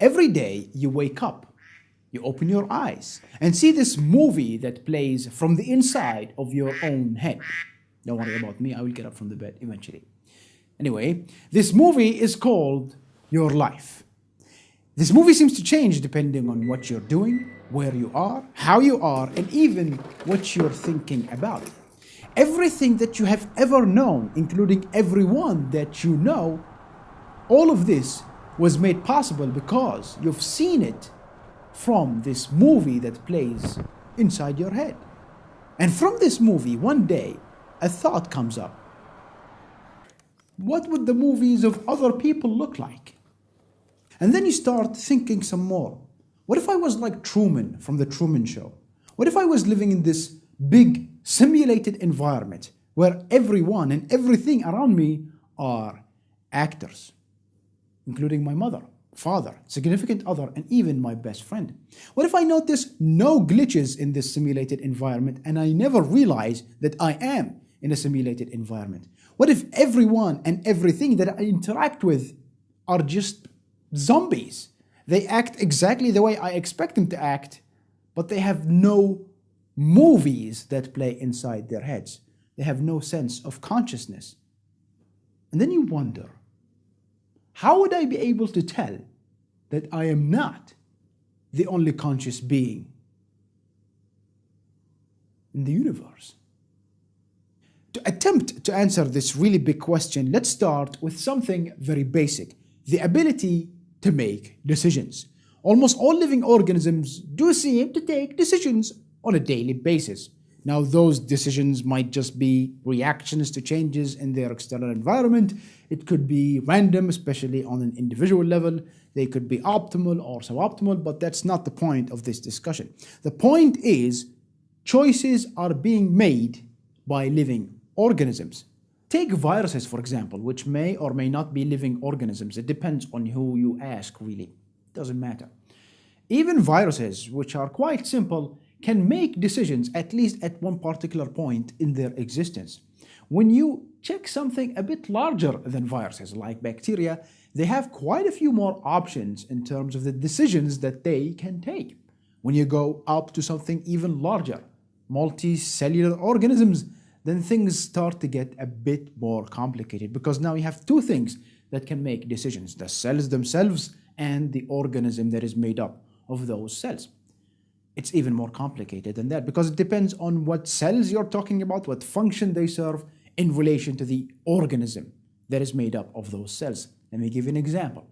Every day you wake up, you open your eyes and see this movie that plays from the inside of your own head. Don't worry about me, I will get up from the bed eventually. Anyway, this movie is called your life. This movie seems to change depending on what you're doing, where you are, how you are, and even what you're thinking about. Everything that you have ever known, including everyone that you know, all of this was made possible because you've seen it from this movie that plays inside your head. And from this movie, one day, a thought comes up. What would the movies of other people look like? And then you start thinking some more. What if I was like Truman from The Truman Show? What if I was living in this big simulated environment where everyone and everything around me are actors, including my mother, father, significant other, and even my best friend? What if I notice no glitches in this simulated environment and I never realize that I am in a simulated environment? What if everyone and everything that I interact with are just zombies? They act exactly the way I expect them to act, but they have no movies that play inside their heads. They have no sense of consciousness. And then you wonder, how would I be able to tell that I am not the only conscious being in the universe? To attempt to answer this really big question, let's start with something very basic: the ability to make decisions. Almost all living organisms do seem to take decisions on a daily basis. Now, those decisions might just be reactions to changes in their external environment. It could be random, especially on an individual level. They could be optimal or suboptimal, but that's not the point of this discussion. The point is, choices are being made by living organisms. Take viruses, for example, which may or may not be living organisms. It depends on who you ask, really. It doesn't matter. Even viruses, which are quite simple, can make decisions, at least at one particular point in their existence. When you check something a bit larger than viruses, like bacteria, they have quite a few more options in terms of the decisions that they can take. When you go up to something even larger, multicellular organisms, then things start to get a bit more complicated, because now you have two things that can make decisions: the cells themselves and the organism that is made up of those cells. It's even more complicated than that, because it depends on what cells you're talking about, what function they serve in relation to the organism that is made up of those cells. Let me give you an example.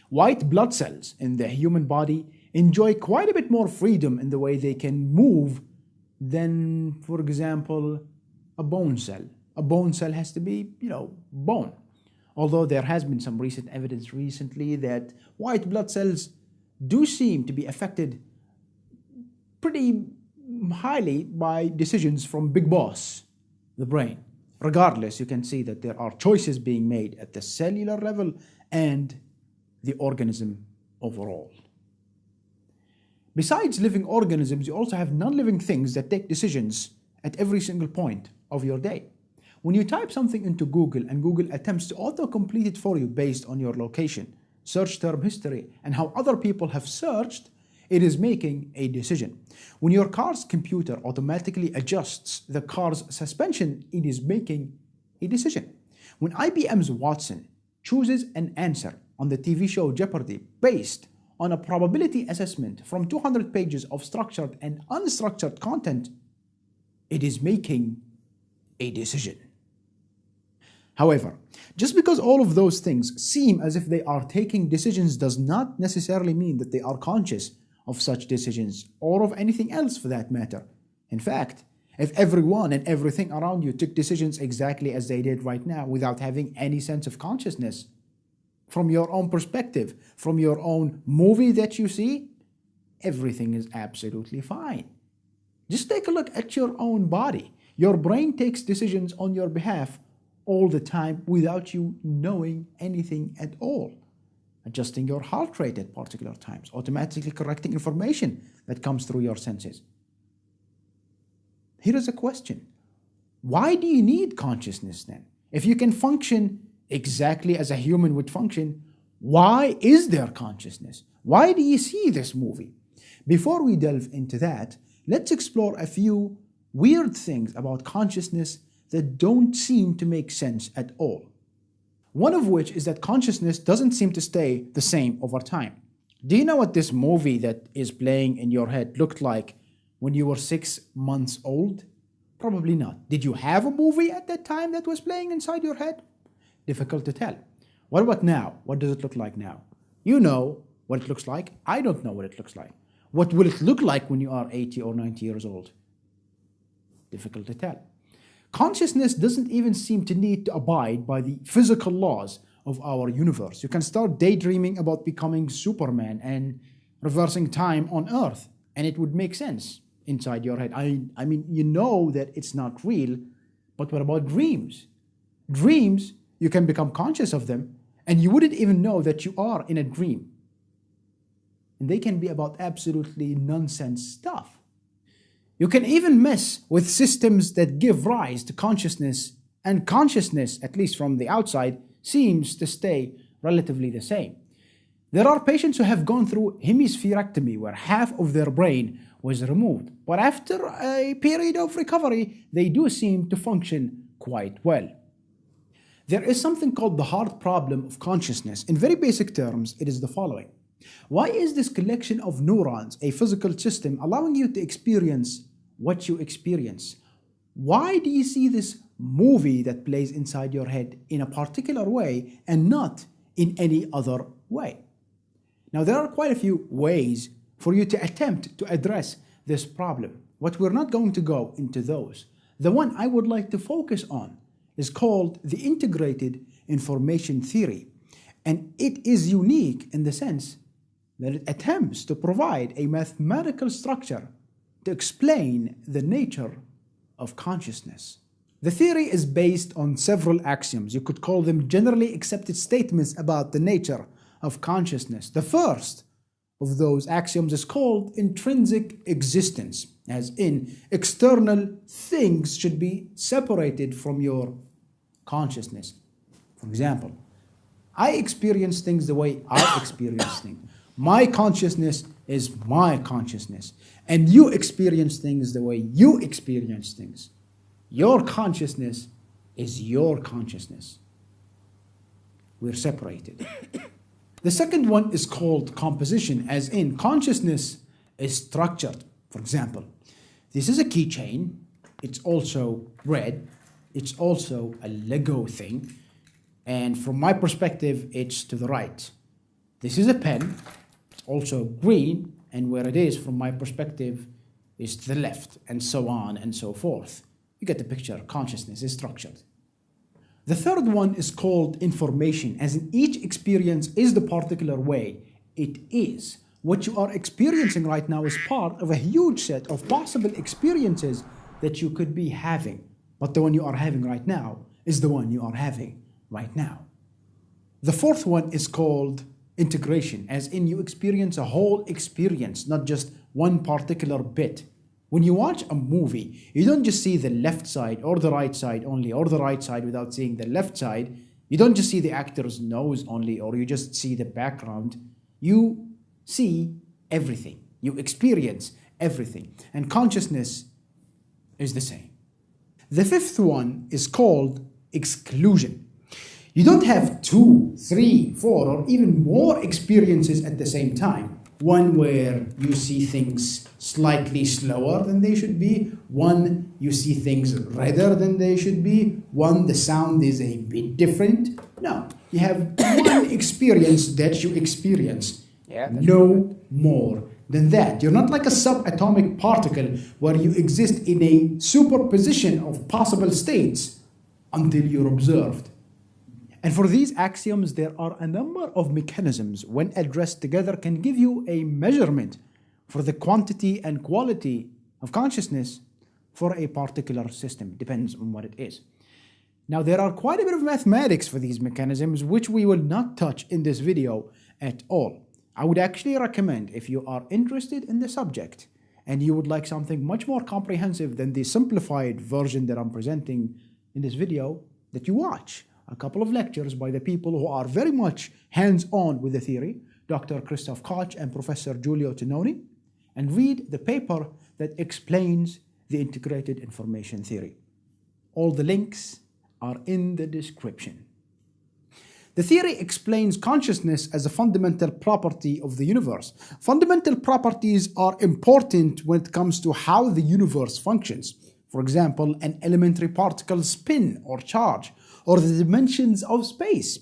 White blood cells in the human body enjoy quite a bit more freedom in the way they can move than, for example, a bone cell. A bone cell has to be, bone. Although there has been some recent evidence recently that white blood cells do seem to be affected pretty highly by decisions from Big Boss, the brain. Regardless, you can see that there are choices being made at the cellular level and the organism overall. Besides living organisms, you also have non-living things that take decisions at every single point of your day. When you type something into Google and Google attempts to auto-complete it for you based on your location, search term history, and how other people have searched, it is making a decision. When your car's computer automatically adjusts the car's suspension, it is making a decision. When IBM's Watson chooses an answer on the TV show Jeopardy based on a probability assessment from 200 pages of structured and unstructured content, it is making a decision. However, just because all of those things seem as if they are taking decisions does not necessarily mean that they are conscious of such decisions, or of anything else for that matter. In fact, if everyone and everything around you took decisions exactly as they did right now without having any sense of consciousness, from your own perspective, from your own movie that you see, everything is absolutely fine. Just take a look at your own body. Your brain takes decisions on your behalf all the time without you knowing anything at all. Adjusting your heart rate at particular times, automatically correcting information that comes through your senses. Here is a question. Why do you need consciousness then? If you can function exactly as a human would function, Why is there consciousness? Why do you see this movie? Before we delve into that, let's explore a few weird things about consciousness that don't seem to make sense at all. One of which is that consciousness doesn't seem to stay the same over time. Do you know what this movie that is playing in your head looked like when you were 6 months old? Probably not. Did you have a movie at that time that was playing inside your head? Difficult to tell. What about now? What does it look like now? You know what it looks like. I don't know what it looks like. What will it look like when you are 80 or 90 years old? Difficult to tell. Consciousness doesn't even seem to need to abide by the physical laws of our universe. You can start daydreaming about becoming Superman and reversing time on Earth, and it would make sense inside your head. I mean, you know that it's not real, but what about dreams? Dreams, you can become conscious of them, and you wouldn't even know that you are in a dream. And they can be about absolutely nonsense stuff. You can even mess with systems that give rise to consciousness, and consciousness, at least from the outside, seems to stay relatively the same. There are patients who have gone through hemispherectomy, where half of their brain was removed, but after a period of recovery, they do seem to function quite well. There is something called the hard problem of consciousness. In very basic terms, it is the following. Why is this collection of neurons a physical system allowing you to experience what you experience? Why do you see this movie that plays inside your head in a particular way and not in any other way? Now, there are quite a few ways for you to attempt to address this problem, but we're not going to go into those. The one I would like to focus on is called the integrated information theory, and it is unique in the sense that it attempts to provide a mathematical structure to explain the nature of consciousness. The theory is based on several axioms. You could call them generally accepted statements about the nature of consciousness. The first of those axioms is called intrinsic existence, as in external things should be separated from your consciousness. For example, I experience things the way I experience things. My consciousness is my consciousness, and you experience things the way you experience things. Your consciousness is your consciousness. We're separated. The second one is called composition, as in consciousness is structured. For example, this is a keychain. It's also red. It's also a Lego thing. And from my perspective, it's to the right. This is a pen. It's also green. And where it is, from my perspective, is to the left, and so on and so forth. You get the picture. Consciousness is structured. The third one is called information, as in each experience is the particular way it is. What you are experiencing right now is part of a huge set of possible experiences that you could be having. But the one you are having right now is the one you are having right now. The fourth one is called integration, as in you experience a whole experience, not just one particular bit. When you watch a movie, you don't just see the left side or the right side only, or the right side without seeing the left side. You don't just see the actor's nose only, or you just see the background. You see everything. You experience everything. And consciousness is the same. The fifth one is called exclusion. You don't have 2, 3, 4, or even more experiences at the same time. One where you see things slightly slower than they should be. One, you see things redder than they should be. One, the sound is a bit different. No, you have one experience that you experience. No more than that. You're not like a subatomic particle where you exist in a superposition of possible states until you're observed. And for these axioms, there are a number of mechanisms, when addressed together, can give you a measurement for the quantity and quality of consciousness for a particular system. Depends on what it is. Now, there are quite a bit of mathematics for these mechanisms, which we will not touch in this video at all. I would actually recommend, if you are interested in the subject and you would like something much more comprehensive than the simplified version that I'm presenting in this video, that you watch a couple of lectures by the people who are very much hands-on with the theory, Dr. Christoph Koch and Professor Giulio Tononi, and read the paper that explains the integrated information theory. All the links are in the description. The theory explains consciousness as a fundamental property of the universe. Fundamental properties are important when it comes to how the universe functions. For example, an elementary particle's spin or charge, or the dimensions of space.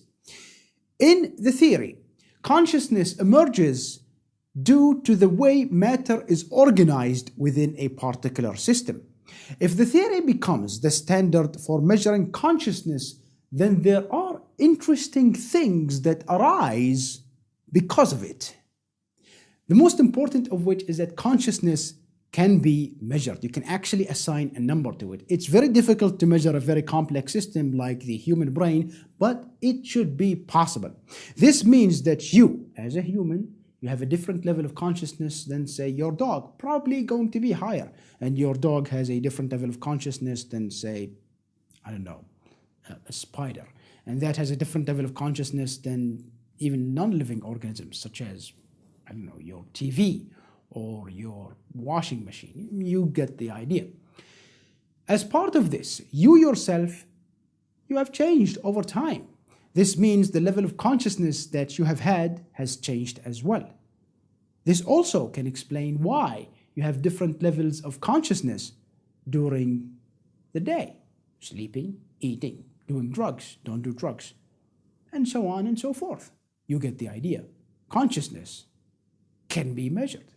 In the theory, consciousness emerges due to the way matter is organized within a particular system. If the theory becomes the standard for measuring consciousness, then there are interesting things that arise because of it. The most important of which is that consciousness can be measured. You can actually assign a number to it. It's very difficult to measure a very complex system like the human brain, but it should be possible. This means that you, as a human, you have a different level of consciousness than, say, your dog, probably going to be higher. And your dog has a different level of consciousness than, say, I don't know, a spider. And that has a different level of consciousness than even non-living organisms, such as, I don't know, your TV or your washing machine. You get the idea. As part of this, you yourself, you have changed over time. This means the level of consciousness that you have had has changed as well. This also can explain why you have different levels of consciousness during the day. Sleeping, eating, doing drugs, don't do drugs, and so on and so forth. You get the idea. Consciousness can be measured.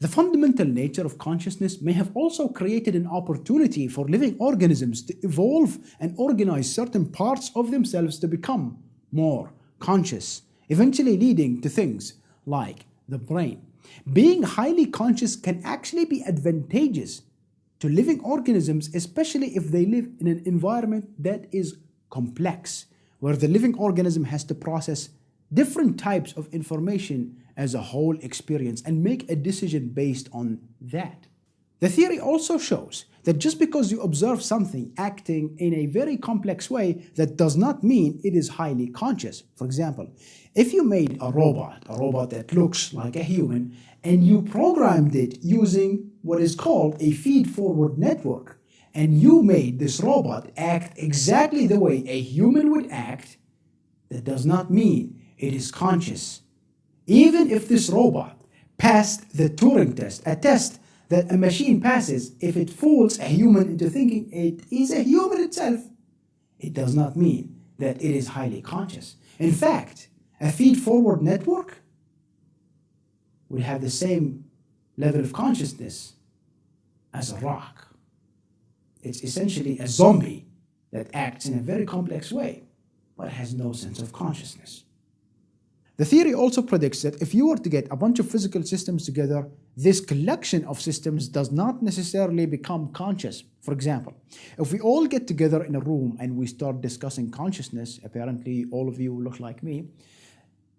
The fundamental nature of consciousness may have also created an opportunity for living organisms to evolve and organize certain parts of themselves to become more conscious, eventually leading to things like the brain. Being highly conscious can actually be advantageous to living organisms, especially if they live in an environment that is complex, where the living organism has to process different types of information as a whole experience and make a decision based on that. The theory also shows that just because you observe something acting in a very complex way, that does not mean it is highly conscious. For example, if you made a robot that looks like a human, and you programmed it using what is called a feed-forward network, and you made this robot act exactly the way a human would act, that does not mean it is conscious. Even if this robot passed the Turing test, a test that a machine passes if it fools a human into thinking it is a human itself, it does not mean that it is highly conscious. In fact, a feed-forward network will have the same level of consciousness as a rock. It's essentially a zombie that acts in a very complex way, but has no sense of consciousness. The theory also predicts that if you were to get a bunch of physical systems together, this collection of systems does not necessarily become conscious. For example, if we all get together in a room and we start discussing consciousness, apparently all of you look like me,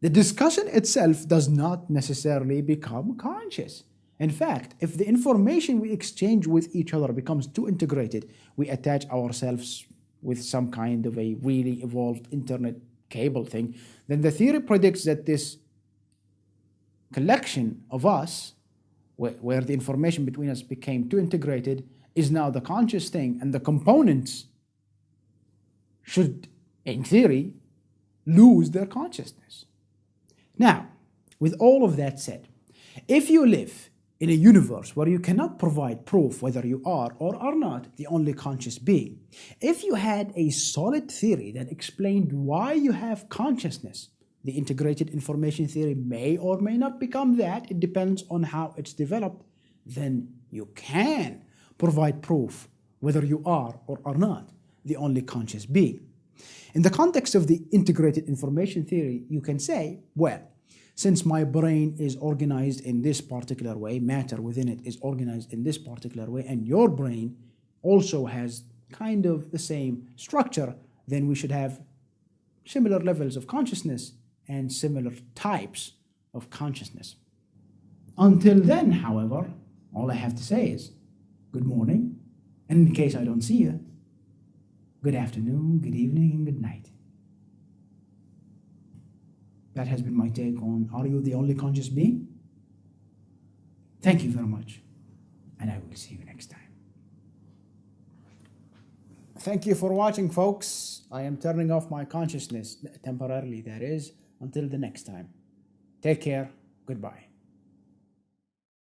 the discussion itself does not necessarily become conscious. In fact, if the information we exchange with each other becomes too integrated, we attach ourselves with some kind of a really evolved internet cable thing, then the theory predicts that this collection of us, where the information between us became too integrated, is now the conscious thing, and the components should, in theory, lose their consciousness. Now, with all of that said, if you live in a universe where you cannot provide proof whether you are or are not the only conscious being, if you had a solid theory that explained why you have consciousness, the integrated information theory may or may not become that, it depends on how it's developed, then you can provide proof whether you are or are not the only conscious being. In the context of the integrated information theory, you can say, well, since my brain is organized in this particular way, matter within it is organized in this particular way, and your brain also has kind of the same structure, then we should have similar levels of consciousness and similar types of consciousness. Until then, however, all I have to say is good morning, and in case I don't see you, good afternoon, good evening, and good night. That has been my take on Are You the Only Conscious Being? Thank you very much, and I will see you next time. Thank you for watching, folks. I am turning off my consciousness temporarily, that is, until the next time. Take care. Goodbye.